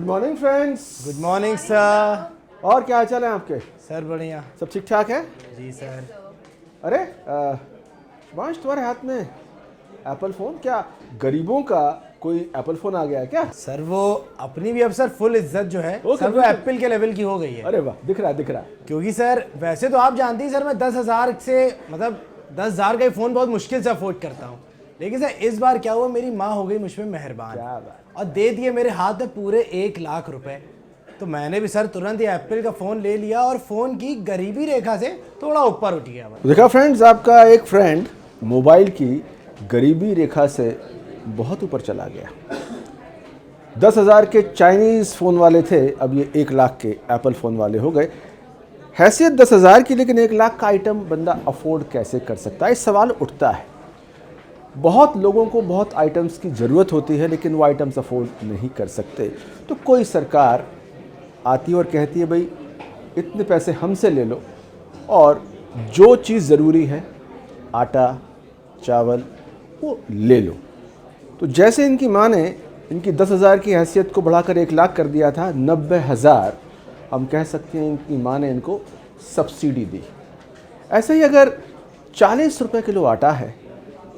Morning friends. Good morning sir. और क्या हाल चाल है आपके? सर बढ़िया। सब ठीक ठाक है? जी सर। अरे शुभांश, तुम्हारे हाथ में एप्पल फ़ोन? क्या गरीबों का कोई एप्पल फ़ोन आ गया है क्या? सर वो अपनी भी अब सर फुल इज्जत जो है ओके, सर वो बिल्कुल। एप्पल के लेवल की हो गई है। अरे वाह, दिख रहा है दिख रहा है। क्योंकि सर वैसे तो आप जानते ही सर मैं 10,000 से मतलब 10,000 का ही फ़ोन बहुत मुश्किल से अफोर्ड करता हूँ। लेकिन सर इस बार क्या हुआ, मेरी माँ हो गई मुझ पर मेहरबान क्या बात। और दे दिए मेरे हाथ में पूरे 1,00,000 रुपए। तो मैंने भी सर तुरंत ही एप्पल का फ़ोन ले लिया और फ़ोन की गरीबी रेखा से थोड़ा ऊपर उठ गया। देखा फ्रेंड्स, आपका एक फ्रेंड मोबाइल की गरीबी रेखा से बहुत ऊपर चला गया। 10,000 के चाइनीज़ फ़ोन वाले थे, अब ये 1,00,000 के एप्पल फ़ोन वाले हो गए। हैसियत 10,000 की, लेकिन 1,00,000 का आइटम बंदा अफोर्ड कैसे कर सकता है? इस सवाल उठता है। बहुत लोगों को बहुत आइटम्स की ज़रूरत होती है, लेकिन वो आइटम्स अफोर्ड नहीं कर सकते। तो कोई सरकार आती है और कहती है भाई इतने पैसे हमसे ले लो और जो चीज़ ज़रूरी है, आटा चावल, वो ले लो। तो जैसे इनकी माँ ने इनकी 10,000 की हैसियत को बढ़ाकर 1,00,000 कर दिया था, 90,000 हम कह सकते हैं इनकी माँ ने इनको सब्सिडी दी। ऐसे ही अगर 40 रुपये किलो आटा है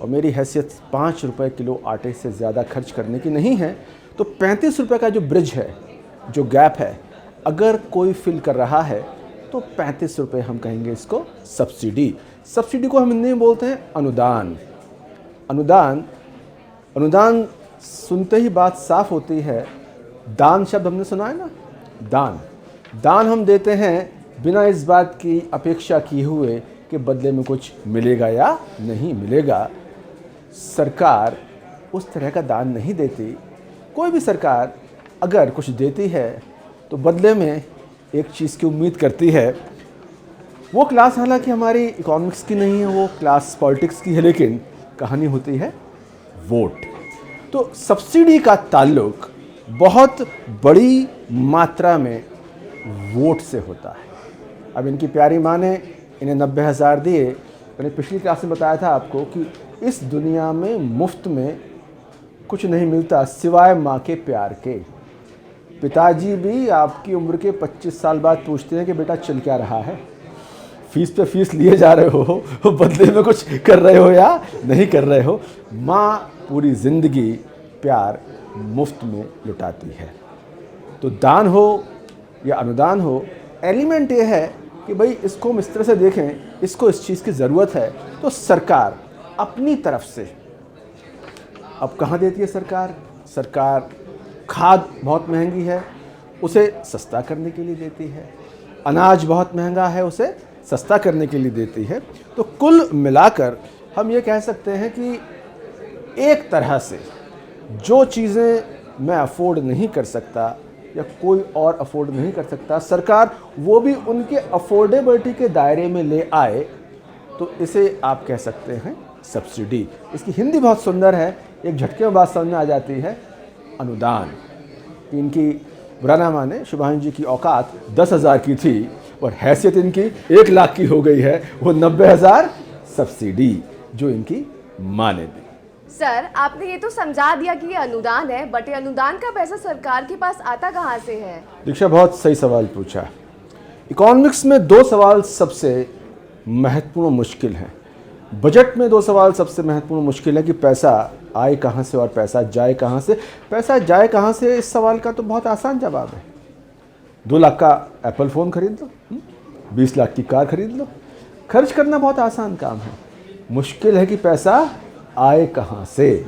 और मेरी हैसियत 5 रुपये किलो आटे से ज़्यादा खर्च करने की नहीं है, तो 35 रुपये का जो ब्रिज है, जो गैप है, अगर कोई फिल कर रहा है तो 35 रुपये हम कहेंगे इसको सब्सिडी। सब्सिडी को हम हिंदी में बोलते हैं अनुदान। अनुदान अनुदान सुनते ही बात साफ होती है। दान शब्द हमने सुना है ना, दान। दान हम देते हैं बिना इस बात की अपेक्षा किए हुए कि बदले में कुछ मिलेगा या नहीं मिलेगा। सरकार उस तरह का दान नहीं देती। कोई भी सरकार अगर कुछ देती है तो बदले में एक चीज़ की उम्मीद करती है। वो क्लास हालांकि हमारी इकोनॉमिक्स की नहीं है, वो क्लास पॉलिटिक्स की है, लेकिन कहानी होती है वोट। तो सब्सिडी का ताल्लुक बहुत बड़ी मात्रा में वोट से होता है। अब इनकी प्यारी माँ ने इन्हें 90,000 दिए। मैंने पिछली क्लास में बताया था आपको कि इस दुनिया में मुफ्त में कुछ नहीं मिलता सिवाय माँ के प्यार के। पिताजी भी आपकी उम्र के 25 साल बाद पूछते हैं कि बेटा चल क्या रहा है, फीस पे फीस लिए जा रहे हो, बदले में कुछ कर रहे हो या नहीं कर रहे हो। माँ पूरी ज़िंदगी प्यार मुफ्त में लुटाती है। तो दान हो या अनुदान हो, एलिमेंट ये है कि भाई इसको हम इस तरह से देखें, इसको इस चीज़ की ज़रूरत है तो सरकार अपनी तरफ से अब कहाँ देती है सरकार? सरकार खाद बहुत महंगी है, उसे सस्ता करने के लिए देती है। अनाज बहुत महंगा है, उसे सस्ता करने के लिए देती है। तो कुल मिलाकर हम ये कह सकते हैं कि एक तरह से जो चीज़ें मैं अफोर्ड नहीं कर सकता या कोई और अफोर्ड नहीं कर सकता, सरकार वो भी उनके अफोर्डेबिलिटी के दायरे में ले आए, तो इसे आप कह सकते हैं सब्सिडी। इसकी हिंदी बहुत सुंदर है, एक झटके में बात समझ में आ जाती है, अनुदान। इनकी बुरा ना माने, शुभांश जी की औकात 10,000 की थी और हैसियत इनकी 1,00,000 की हो गई है। वो 90,000 सब्सिडी जो इनकी माँ ने दी। सर आपने ये तो समझा दिया कि ये अनुदान है, बट ये अनुदान का पैसा सरकार के पास आता कहाँ से है? दीक्षा, बहुत सही सवाल पूछा। इकोनॉमिक्स में 2 सवाल सबसे महत्वपूर्ण मुश्किल हैं। बजट में 2 सवाल सबसे महत्वपूर्ण मुश्किल है कि पैसा आए कहाँ से और पैसा जाए कहाँ से। पैसा जाए कहाँ से, इस सवाल का तो बहुत आसान जवाब है। 2,00,000 का एप्पल फ़ोन खरीद लो, 20,00,000 की कार खरीद लो। खर्च करना बहुत आसान काम है, मुश्किल है कि पैसा आए कहाँ से।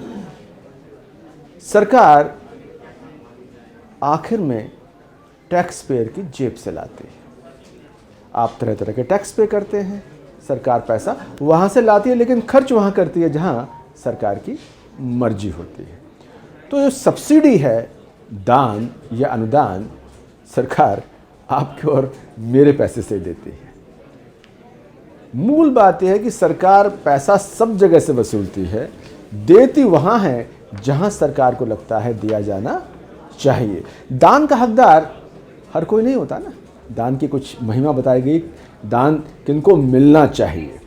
सरकार आखिर में टैक्स पेयर की जेब से लाती है। आप तरह तरह के टैक्स पे करते हैं, सरकार पैसा वहाँ से लाती है, लेकिन खर्च वहाँ करती है जहाँ सरकार की मर्जी होती है। तो जो सब्सिडी है, दान या अनुदान, सरकार आपके और मेरे पैसे से देती है। मूल बात यह है कि सरकार पैसा सब जगह से वसूलती है, देती वहाँ है जहाँ सरकार को लगता है दिया जाना चाहिए। दान का हकदार हर कोई नहीं होता ना, दान की कुछ महिमा बताई गई, दान किनको मिलना चाहिए।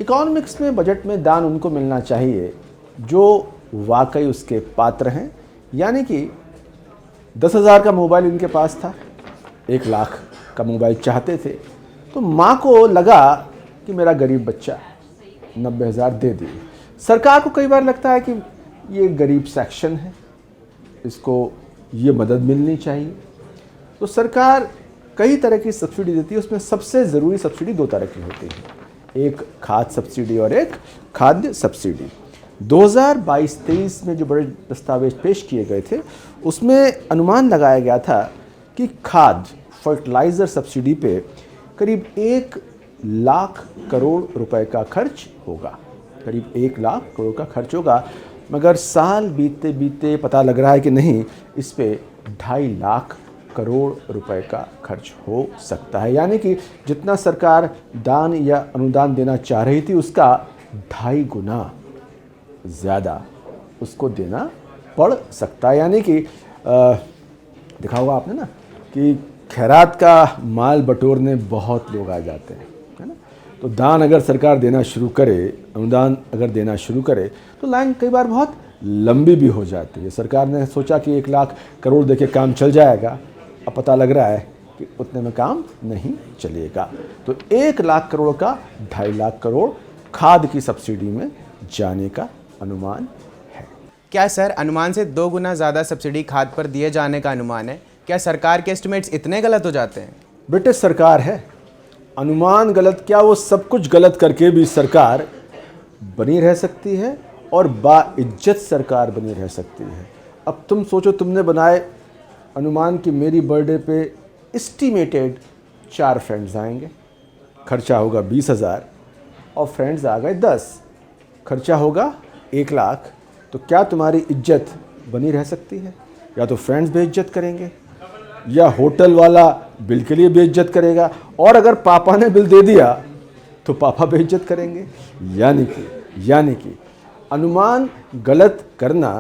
इकोनॉमिक्स में, बजट में दान उनको मिलना चाहिए जो वाकई उसके पात्र हैं, यानी कि 10,000 का मोबाइल इनके पास था, 1 लाख का मोबाइल चाहते थे। तो माँ को लगा कि मेरा गरीब बच्चा 90,000 दे दिए। सरकार को कई बार लगता है कि ये गरीब सेक्शन है, इसको ये मदद मिलनी चाहिए। तो सरकार कई तरह की सब्सिडी देती है, उसमें सबसे ज़रूरी सब्सिडी 2 तरह की होती है, एक खाद्य सब्सिडी और एक खाद्य सब्सिडी। 2022-23 में जो बड़े दस्तावेज पेश किए गए थे उसमें अनुमान लगाया गया था कि खाद्य फर्टिलाइज़र सब्सिडी पे करीब 1 लाख करोड़ रुपए का खर्च होगा, करीब 1 लाख करोड़ का खर्च होगा। मगर साल बीतते बीतते पता लग रहा है कि नहीं, इस पे 2.5 लाख करोड़ रुपए का खर्च हो सकता है। यानी कि जितना सरकार दान या अनुदान देना चाह रही थी उसका 2.5 गुना ज़्यादा उसको देना पड़ सकता है। यानी कि देखा होगा आपने ना कि खैरात का माल बटोरने बहुत लोग आ जाते हैं, है ना। तो दान अगर सरकार देना शुरू करे, अनुदान अगर देना शुरू करे तो लाइन कई बार बहुत लंबी भी हो जाती है। सरकार ने सोचा कि 1 लाख करोड़ देके काम चल जाएगा, अब पता लग रहा है कि उतने में काम नहीं चलेगा। तो 1 लाख करोड़ का 2.5 लाख करोड़ खाद की सब्सिडी में जाने का अनुमान है। क्या सर अनुमान से 2 गुना ज़्यादा सब्सिडी खाद पर दिए जाने का अनुमान है? क्या सरकार के एस्टिमेट्स इतने गलत हो जाते हैं? ब्रिटिश सरकार है, अनुमान गलत क्या, वो सब कुछ गलत करके भी सरकार बनी रह सकती है और बाइज्जत सरकार बनी रह सकती है। अब तुम सोचो, तुमने बनाए अनुमान कि मेरी बर्थडे पे एस्टिमेटेड 4 फ्रेंड्स आएंगे, खर्चा होगा 20,000 और फ्रेंड्स आ गए 10, खर्चा होगा 1 लाख। तो क्या तुम्हारी इज्जत बनी रह सकती है? या तो फ्रेंड्स बेइज्जत करेंगे या होटल वाला बिल के लिए बेइज्जत करेगा, और अगर पापा ने बिल दे दिया तो पापा बेइज्जत करेंगे। यानी कि अनुमान गलत करना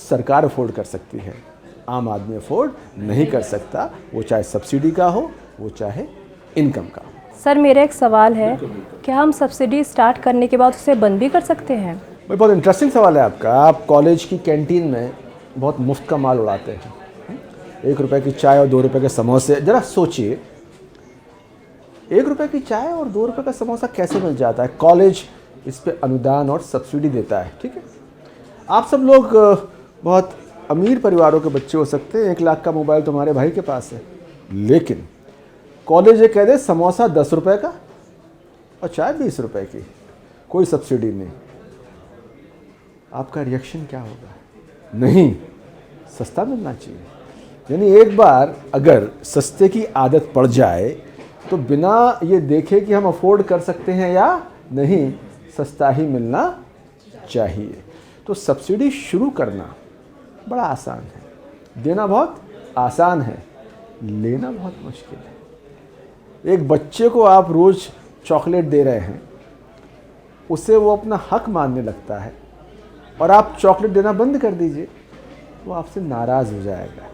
सरकार अफोर्ड कर सकती है, आम आदमी अफोर्ड नहीं कर सकता, वो चाहे सब्सिडी का हो, वो चाहे इनकम का हो। सर मेरा एक सवाल है, क्या हम सब्सिडी स्टार्ट करने के बाद उसे बंद भी कर सकते हैं? भाई बहुत इंटरेस्टिंग सवाल है आपका। आप कॉलेज की कैंटीन में बहुत मुफ्त का माल उड़ाते हैं, 1 रुपए की चाय और 2 रुपए के समोसे। ज़रा सोचिए, 1 रुपए की चाय और 2 रुपए का समोसा कैसे मिल जाता है? कॉलेज इस पे अनुदान और सब्सिडी देता है, ठीक है। आप सब लोग बहुत अमीर परिवारों के बच्चे हो सकते हैं, 1 लाख का मोबाइल तुम्हारे भाई के पास है, लेकिन कॉलेज ये कह दे समोसा 10 रुपए का और चाय 20 रुपए की, कोई सब्सिडी नहीं, आपका रिएक्शन क्या होगा? नहीं, सस्ता मिलना चाहिए। यानी एक बार अगर सस्ते की आदत पड़ जाए तो बिना ये देखे कि हम अफोर्ड कर सकते हैं या नहीं, सस्ता ही मिलना चाहिए। तो सब्सिडी शुरू करना बड़ा आसान है, देना बहुत आसान है, लेना बहुत मुश्किल है। एक बच्चे को आप रोज़ चॉकलेट दे रहे हैं, उसे वो अपना हक मानने लगता है, और आप चॉकलेट देना बंद कर दीजिए, वो आपसे नाराज़ हो जाएगा।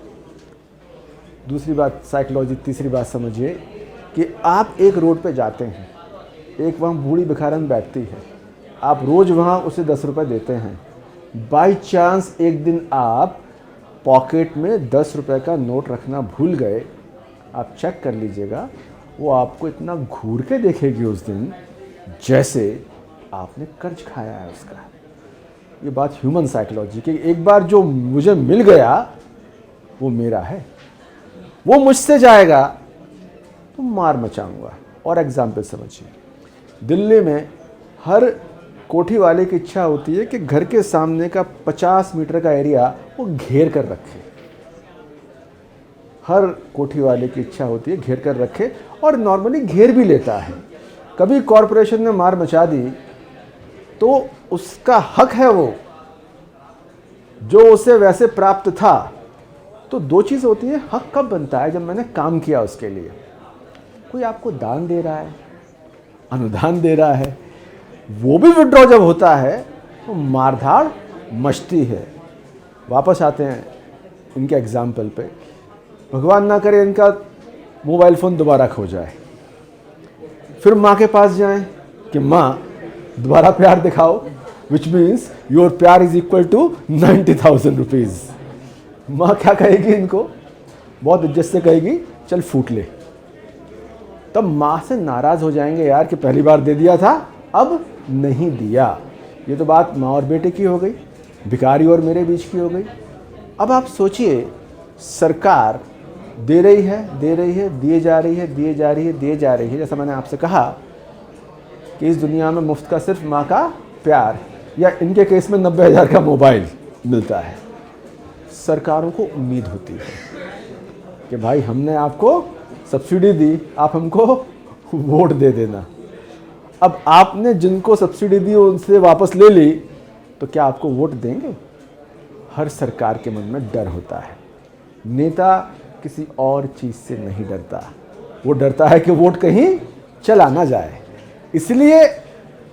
दूसरी बात साइकोलॉजी, तीसरी बात समझिए कि आप एक रोड पे जाते हैं, एक वहाँ बूढ़ी भिखारन बैठती है, आप रोज़ वहाँ उसे 10 रुपये देते हैं, बाई चांस एक दिन आप पॉकेट में 10 रुपये का नोट रखना भूल गए, आप चेक कर लीजिएगा, वो आपको इतना घूर के देखेगी उस दिन जैसे आपने कर्ज खाया है उसका। ये बात ह्यूमन साइकोलॉजी की, एक बार जो मुझे मिल गया वो मेरा है, वो मुझसे जाएगा तो मार मचाऊंगा। और एग्जाम्पल समझिए, दिल्ली में हर कोठी वाले की इच्छा होती है कि घर के सामने का 50 मीटर का एरिया वो घेर कर रखे, हर कोठी वाले की इच्छा होती है घेर कर रखे, और नॉर्मली घेर भी लेता है। कभी कॉरपोरेशन ने मार मचा दी तो उसका हक है वो, जो उसे वैसे प्राप्त था। तो 2 चीज़ होती है, हक कब बनता है? जब मैंने काम किया उसके लिए। कोई आपको दान दे रहा है, अनुदान दे रहा है, वो भी विड्रॉ जब होता है तो मारधाड़ मचती है। वापस आते हैं इनके एग्जाम्पल पे, भगवान ना करे इनका मोबाइल फ़ोन दोबारा खो जाए, फिर माँ के पास जाएं कि माँ दोबारा प्यार दिखाओ, विच मीन्स योर प्यार इज इक्वल टू 90,000 रुपीज़। माँ क्या कहेगी इनको, बहुत इज्जत से कहेगी चल फूट ले। तब माँ से नाराज़ हो जाएंगे यार कि पहली बार दे दिया था अब नहीं दिया। ये तो बात माँ और बेटे की हो गई, भिखारी और मेरे बीच की हो गई। अब आप सोचिए, सरकार दे रही है, दिए जा रही है। जैसा मैंने आपसे कहा कि इस दुनिया में मुफ्त का सिर्फ माँ का प्यार, या इनके केस में 90,000 का मोबाइल मिलता है। सरकारों को उम्मीद होती है कि भाई हमने आपको सब्सिडी दी, आप हमको वोट दे देना। अब आपने जिनको सब्सिडी दी उनसे वापस ले ली तो क्या आपको वोट देंगे? हर सरकार के मन में डर होता है। नेता किसी और चीज़ से नहीं डरता, वो डरता है कि वोट कहीं चला ना जाए। इसलिए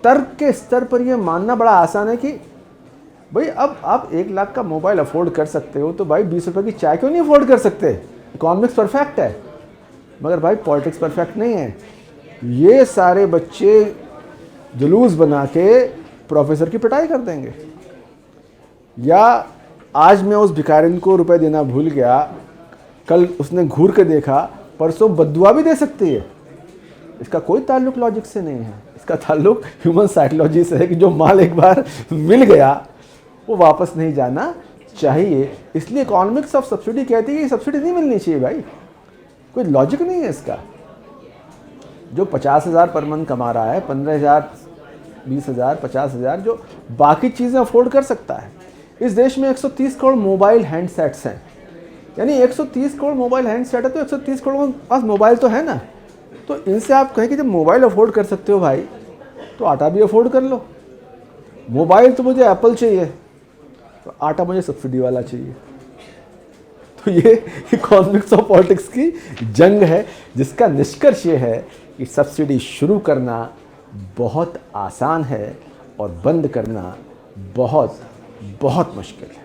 तर्क के स्तर पर यह मानना बड़ा आसान है कि भाई अब आप 1 लाख का मोबाइल अफोर्ड कर सकते हो तो भाई 20 रुपये की चाय क्यों नहीं अफोर्ड कर सकते? इकोनॉमिक्स परफेक्ट है, मगर भाई पॉलिटिक्स परफेक्ट नहीं है। ये सारे बच्चे जुलूस बना के प्रोफेसर की पिटाई कर देंगे। या आज मैं उस भिखारिन को रुपए देना भूल गया, कल उसने घूर के देखा, परसों बद्दुआ भी दे सकती है। इसका कोई ताल्लुक लॉजिक से नहीं है, इसका ताल्लुक ह्यूमन साइकोलॉजी से है कि जो माल एक बार मिल गया वो वापस नहीं जाना चाहिए। इसलिए इकोनॉमिक्स ऑफ सब्सिडी कहती है कि सब्सिडी नहीं मिलनी चाहिए भाई, कोई लॉजिक नहीं है इसका। जो 50,000 पर मंथ कमा रहा है, 15,000, 20,000, 50,000, जो बाकी चीज़ें अफोर्ड कर सकता है। इस देश में 130 करोड़ मोबाइल हैंडसेट्स हैं, यानी 130 करोड़ मोबाइल हैंडसेट है तो 130 करोड़ के पास मोबाइल तो है ना। तो इनसे आप कहें कि जब मोबाइल अफोर्ड कर सकते हो भाई तो आटा भी अफोर्ड कर लो। मोबाइल तो मुझे एप्पल चाहिए तो आटा मुझे सब्सिडी वाला चाहिए। तो ये इकोनॉमिक्स ऑफ पॉलिटिक्स की जंग है, जिसका निष्कर्ष ये है कि सब्सिडी शुरू करना बहुत आसान है और बंद करना बहुत बहुत मुश्किल है।